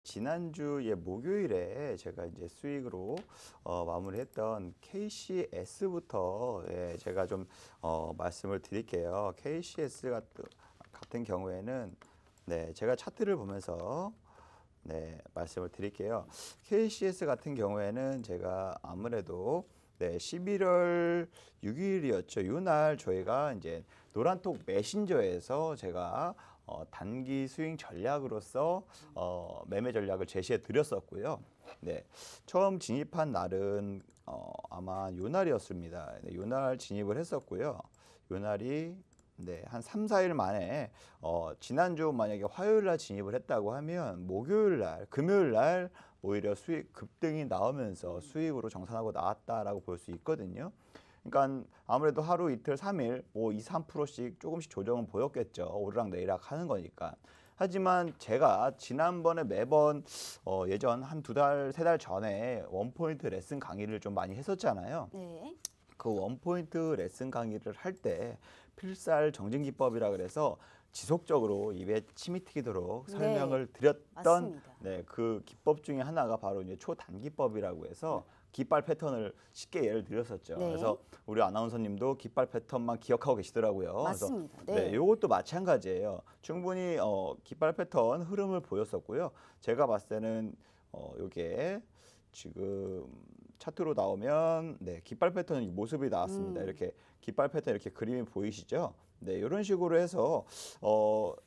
지난주에 목요일에 제가 이제 수익으로 마무리했던 KCS부터 제가 좀 말씀을 드릴게요. KCS 같은 경우에는 제가 차트를 보면서 말씀을 드릴게요. KCS 같은 경우에는 제가 아무래도 11월 6일이었죠. 이날 저희가 이제 노란톡 메신저에서 제가 단기 스윙 전략으로서 매매 전략을 제시해 드렸었고요. 처음 진입한 날은 아마 요 날이었습니다. 요 날 진입을 했었고요. 요 날이 한 3, 4일 만에 지난주 만약에 화요일 날 진입을 했다고 하면 목요일 날, 금요일 날 오히려 수익 급등이 나오면서 수익으로 정산하고 나왔다라고 볼 수 있거든요. 그러니까 아무래도 하루 이틀 3일 뭐 2, 3%씩 조금씩 조정은 보였겠죠. 오르락 내리락 하는 거니까. 하지만 제가 지난번에 매번 예전 한 2달, 3달 전에 원포인트 레슨 강의를 좀 많이 했었잖아요. 네. 그 원포인트 레슨 강의를 할 때 필살 정진 기법이라 그래서 지속적으로 입에 침이 튀도록 설명을 드렸던 그 기법 중에 하나가 바로 이제 초단기법이라고 해서 깃발 패턴을 쉽게 예를 들었었죠. 그래서 우리 아나운서님도 깃발 패턴만 기억하고 계시더라고요. 맞습니다. 그래서 이것도 마찬가지예요. 충분히 깃발 패턴 흐름을 보였었고요. 제가 봤을 때는 요게 지금 차트로 나오면 깃발 패턴 모습이 나왔습니다. 이렇게 깃발 패턴 이렇게 그림이 보이시죠? 이런 식으로 해서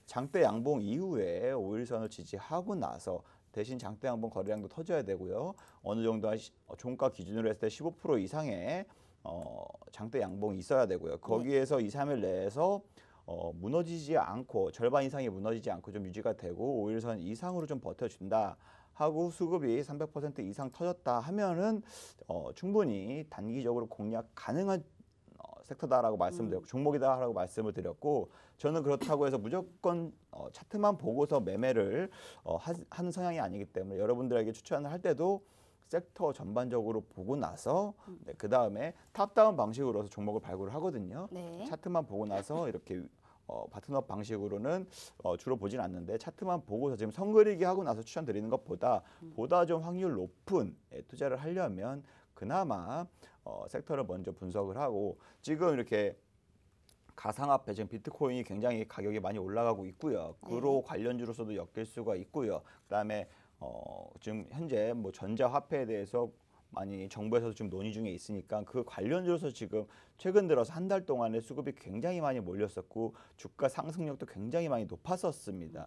장대 양봉 이후에 5일선을 지지하고 나서 대신 장대 양봉 거래량도 터져야 되고요. 어느 정도 종가 기준으로 했을 때 15% 이상의 장대 양봉이 있어야 되고요. 거기에서 2, 3일 내에서 무너지지 않고 절반 이상이 무너지지 않고 좀 유지가 되고 5일선 이상으로 좀 버텨준다 하고 수급이 300% 이상 터졌다 하면은 충분히 단기적으로 공략 가능한 섹터다라고 말씀드렸고 종목이다라고 말씀을 드렸고 저는 그렇다고 해서 무조건 차트만 보고서 매매를 하는 성향이 아니기 때문에 여러분들에게 추천을 할 때도 섹터 전반적으로 보고 나서 그 다음에 탑다운 방식으로 서 종목을 발굴을 하거든요. 차트만 보고 나서 이렇게 바텀업 방식으로는 주로 보진 않는데 차트만 보고서 지금 선그리기 하고 나서 추천드리는 것보다 보다 좀 확률 높은 투자를 하려면 그나마 섹터를 먼저 분석을 하고 지금 이렇게 가상화폐 지금 비트코인이 굉장히 가격이 많이 올라가고 있고요. 그로 관련주로서도 엮일 수가 있고요. 그다음에 지금 현재 뭐 전자화폐에 대해서 많이 정부에서도 지금 논의 중에 있으니까 그 관련주로서 지금 최근 들어서 한 달 동안에 수급이 굉장히 많이 몰렸었고 주가 상승력도 굉장히 많이 높았었습니다.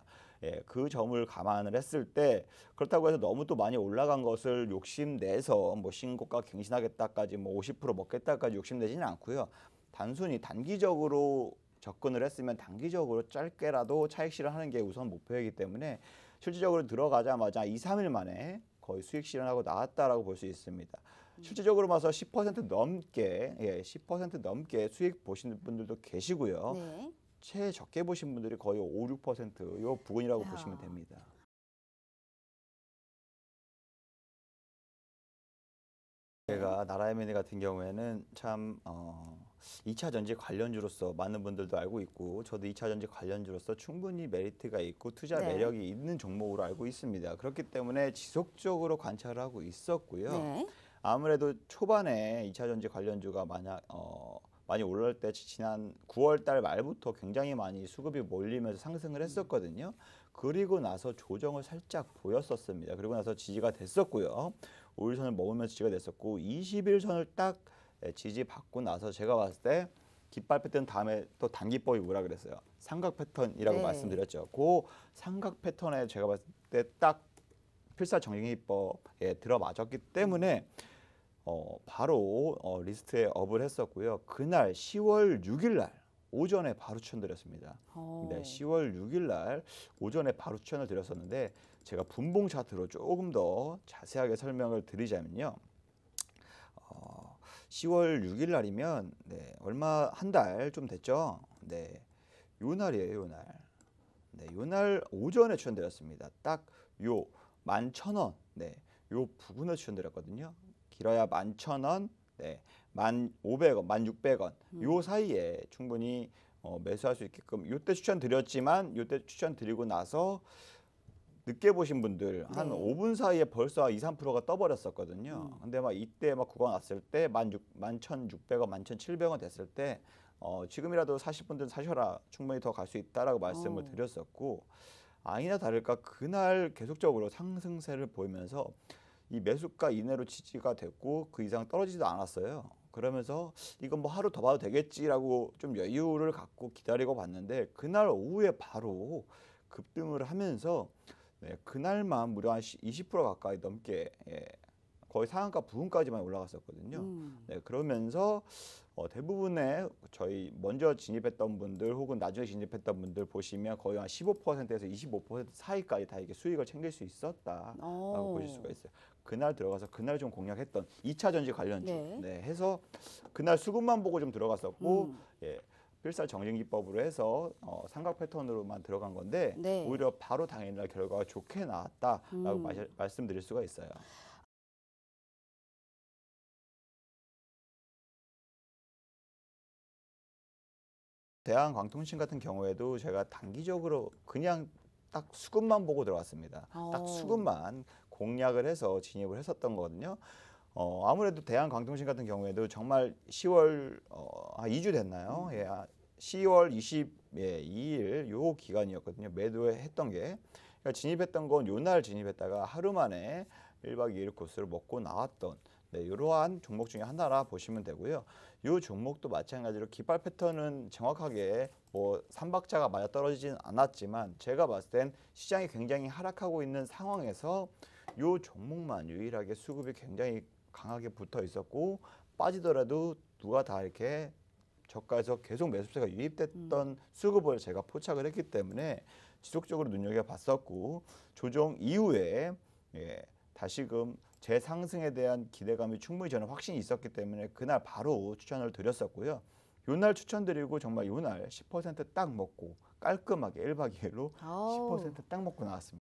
그 점을 감안을 했을 때 그렇다고 해서 너무 또 많이 올라간 것을 욕심내서 뭐 신고가 갱신하겠다까지 뭐 50% 먹겠다까지 욕심내지는 않고요. 단순히 단기적으로 접근을 했으면 단기적으로 짧게라도 차익 실현하는 게 우선 목표이기 때문에 실질적으로 들어가자마자 2, 3일 만에 거의 수익 실현하고 나왔다라고 볼 수 있습니다. 실질적으로 봐서 10% 넘게 10% 넘게 수익 보시는 분들도 계시고요. 최적게 보신 분들이 거의 5, 6%요 부근이라고 보시면 됩니다. 제가 나라의 매니 같은 경우에는 참 2차 전지 관련주로서 많은 분들도 알고 있고 저도 2차 전지 관련주로서 충분히 메리트가 있고 투자 매력이 있는 종목으로 알고 있습니다. 그렇기 때문에 지속적으로 관찰을 하고 있었고요. 아무래도 초반에 2차 전지 관련주가 많이 올라올 때 지난 9월 달 말부터 굉장히 많이 수급이 몰리면서 상승을 했었거든요. 그리고 나서 조정을 살짝 보였었습니다. 그리고 나서 지지가 됐었고요. 5일선을 먹으면서 지지가 됐었고 21선을 딱 지지받고 나서 제가 봤을 때 깃발 패턴 다음에 또 단기법이 뭐라 그랬어요? 삼각 패턴이라고 말씀드렸죠. 그 삼각 패턴에 제가 봤을 때 딱 필사 정리법에 들어맞았기 때문에 바로 리스트에 업을 했었고요. 그날 10월 6일 날 오전에 바로 추천드렸습니다. 10월 6일 날 오전에 바로 추천을 드렸었는데 제가 분봉 차트로 조금 더 자세하게 설명을 드리자면요. 10월 6일 날이면 얼마 한 달 좀 됐죠. 요 날이에요, 요 날. 요 날 오전에 추천드렸습니다. 딱 요 11,000원. 요 부근에 추천드렸거든요. 길어야 11,000원, 1,500원, 1,600원 요 사이에 충분히 매수할 수 있게끔 요때 추천드렸지만 요때 추천드리고 나서 늦게 보신 분들 한 네. 5분 사이에 벌써 2, 3%가 떠버렸었거든요. 근데 막 이때 막 구간 왔을 때 11,600원, 11,700원 됐을 때 지금이라도 사실 분들은 사셔라. 충분히 더 갈 수 있다라고 말씀을 어. 드렸었고 아니나 다를까 그날 계속적으로 상승세를 보이면서 이 매수가 이내로 지지가 됐고 그 이상 떨어지지도 않았어요. 그러면서 이건 뭐 하루 더 봐도 되겠지라고 좀 여유를 갖고 기다리고 봤는데 그날 오후에 바로 급등을 하면서 네, 그날만 무려 한 20% 가까이 넘게 거의 상한가 부근까지만 올라갔었거든요. 음. 네, 그러면서 대부분의 저희 먼저 진입했던 분들 혹은 나중에 진입했던 분들 보시면 거의 한 15%에서 25% 사이까지 다 이게 수익을 챙길 수 있었다라고 보실 수가 어. 있어요. 그날 들어가서 그날 좀 공략했던 2차 전지 관련주 네. 네, 해서 그날 수급만 보고 좀 들어갔었고 음. 예, 필살 정진기법으로 해서 삼각 패턴으로만 들어간 건데 네. 오히려 바로 당일날 결과가 좋게 나왔다라고 음. 말씀드릴 수가 있어요. 대한광통신 같은 경우에도 제가 단기적으로 그냥 딱 수급만 보고 들어갔습니다. 딱 어. 수급만 공략을 해서 진입을 했었던 거거든요. 아무래도 대한광통신 같은 경우에도 정말 10월 한 2주 됐나요? 예, 10월 22일 요 기간이었거든요. 매도했던 게. 그러니까 진입했던 건 요 날 진입했다가 하루 만에 1박 2일 코스를 먹고 나왔던 네, 이러한 종목 중에 하나라 보시면 되고요. 이 종목도 마찬가지로 깃발 패턴은 정확하게 뭐 삼박자가 맞아 떨어지진 않았지만 제가 봤을 땐 시장이 굉장히 하락하고 있는 상황에서 이 종목만 유일하게 수급이 굉장히 강하게 붙어 있었고 빠지더라도 누가 다 이렇게 저가에서 계속 매수세가 음. 유입됐던 수급을 제가 포착을 했기 때문에 지속적으로 눈여겨봤었고 조정 이후에 예, 다시금 재상승에 대한 기대감이 충분히 저는 확신이 있었기 때문에 그날 바로 추천을 드렸었고요. 요날 추천드리고 정말 요날 10%딱 먹고 깔끔하게 1박 2일로 아우. 10%딱 먹고 나왔습니다.